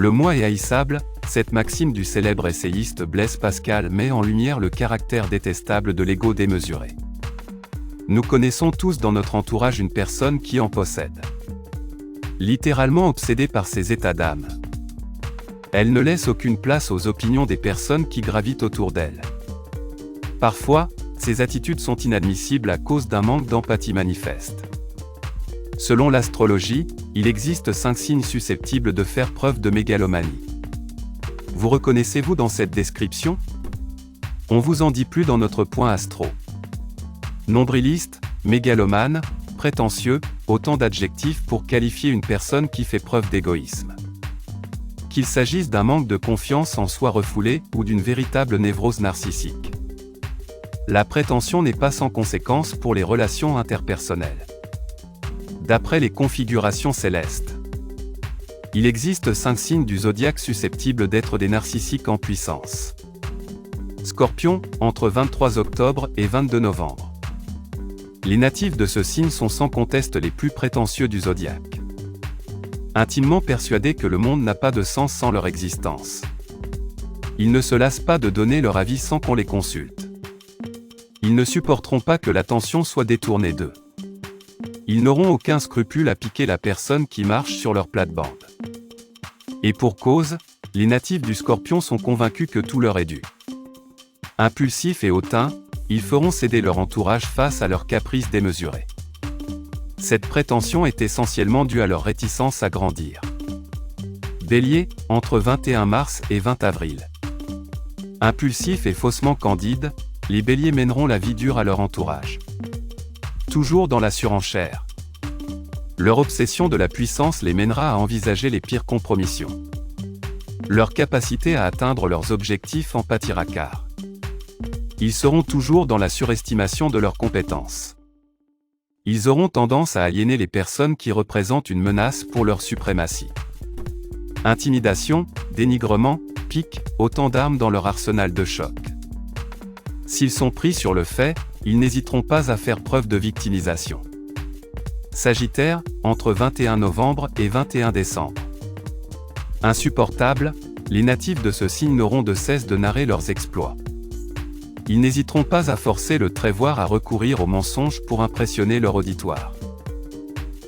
Le moi est haïssable, cette maxime du célèbre essayiste Blaise Pascal met en lumière le caractère détestable de l'ego démesuré. Nous connaissons tous dans notre entourage une personne qui en possède. Littéralement obsédée par ses états d'âme. Elle ne laisse aucune place aux opinions des personnes qui gravitent autour d'elle. Parfois, ces attitudes sont inadmissibles à cause d'un manque d'empathie manifeste. Selon l'astrologie, il existe 5 signes susceptibles de faire preuve de mégalomanie. Vous reconnaissez-vous dans cette description? On vous en dit plus dans notre point astro. Nombriliste, mégalomane, prétentieux, autant d'adjectifs pour qualifier une personne qui fait preuve d'égoïsme. Qu'il s'agisse d'un manque de confiance en soi refoulé ou d'une véritable névrose narcissique. La prétention n'est pas sans conséquence pour les relations interpersonnelles. D'après les configurations célestes, il existe 5 signes du zodiaque susceptibles d'être des narcissiques en puissance. Scorpion, entre 23 octobre et 22 novembre. Les natifs de ce signe sont sans conteste les plus prétentieux du zodiaque. Intimement persuadés que le monde n'a pas de sens sans leur existence. Ils ne se lassent pas de donner leur avis sans qu'on les consulte. Ils ne supporteront pas que l'attention soit détournée d'eux. Ils n'auront aucun scrupule à piquer la personne qui marche sur leur plate-bande. Et pour cause, les natifs du Scorpion sont convaincus que tout leur est dû. Impulsifs et hautains, ils feront céder leur entourage face à leurs caprices démesurés. Cette prétention est essentiellement due à leur réticence à grandir. Bélier, entre 21 mars et 20 avril. Impulsifs et faussement candides, les béliers mèneront la vie dure à leur entourage. Toujours dans la surenchère. Leur obsession de la puissance les mènera à envisager les pires compromissions. Leur capacité à atteindre leurs objectifs en pâtira car ils seront toujours dans la surestimation de leurs compétences. Ils auront tendance à aliéner les personnes qui représentent une menace pour leur suprématie. Intimidation, dénigrement, pique, autant d'armes dans leur arsenal de choc. S'ils sont pris sur le fait, ils n'hésiteront pas à faire preuve de victimisation. Sagittaire, entre 21 novembre et 21 décembre. Insupportables, les natifs de ce signe n'auront de cesse de narrer leurs exploits. Ils n'hésiteront pas à forcer le trévoir à recourir aux mensonges pour impressionner leur auditoire.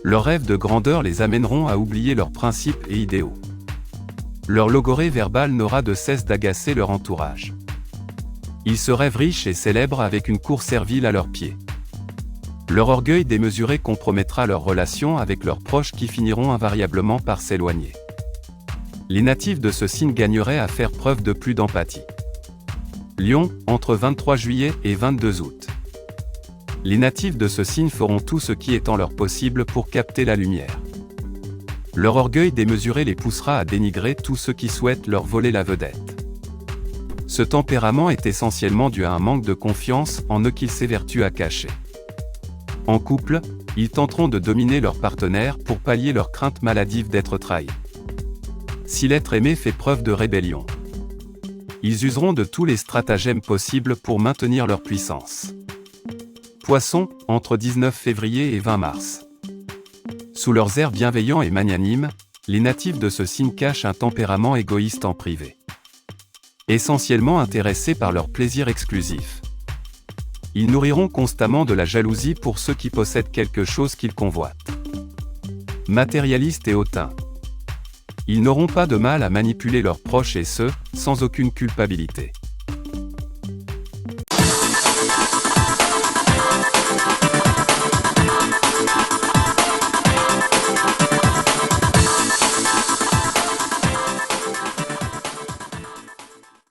Leurs rêves de grandeur les amèneront à oublier leurs principes et idéaux. Leur logorée verbale n'aura de cesse d'agacer leur entourage. Ils se rêvent riches et célèbres avec une cour servile à leurs pieds. Leur orgueil démesuré compromettra leurs relations avec leurs proches qui finiront invariablement par s'éloigner. Les natifs de ce signe gagneraient à faire preuve de plus d'empathie. Lion, entre 23 juillet et 22 août. Les natifs de ce signe feront tout ce qui est en leur possible pour capter la lumière. Leur orgueil démesuré les poussera à dénigrer tous ceux qui souhaitent leur voler la vedette. Ce tempérament est essentiellement dû à un manque de confiance en eux qu'ils s'évertuent à cacher. En couple, ils tenteront de dominer leur partenaire pour pallier leur crainte maladive d'être trahis. Si l'être aimé fait preuve de rébellion, ils useront de tous les stratagèmes possibles pour maintenir leur puissance. Poisson, entre 19 février et 20 mars. Sous leurs airs bienveillants et magnanimes, les natifs de ce signe cachent un tempérament égoïste en privé. Essentiellement intéressés par leur plaisir exclusif. Ils nourriront constamment de la jalousie pour ceux qui possèdent quelque chose qu'ils convoitent. Matérialistes et hautains. Ils n'auront pas de mal à manipuler leurs proches et ce, sans aucune culpabilité.